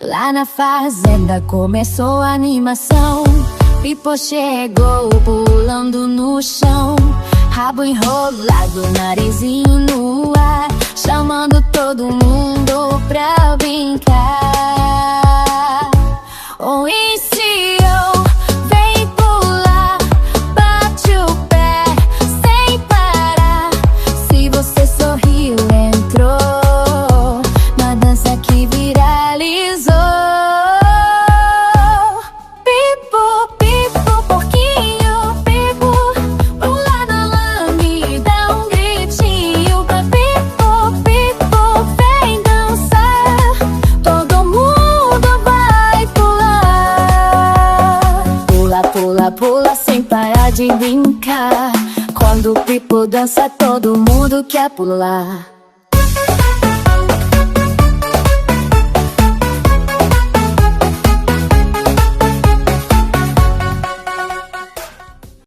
Lá na fazenda começou a animação. Pipo chegou pulando no chão, rabo enrolado, narizinho no ar, chamando todo mundo pra brincar. O Incião vem pular, bate o pé sem parar. Se você sorriu, entrou na dança que viralizou. Pipo, pipo, porquinho, pipo, pula na lama e dá um gritinho. Pipo, pipo, vem dançar, todo mundo vai pular. Pula, pula, pula sem parar de brincar. Quando o Pipo dança, todo mundo quer pular.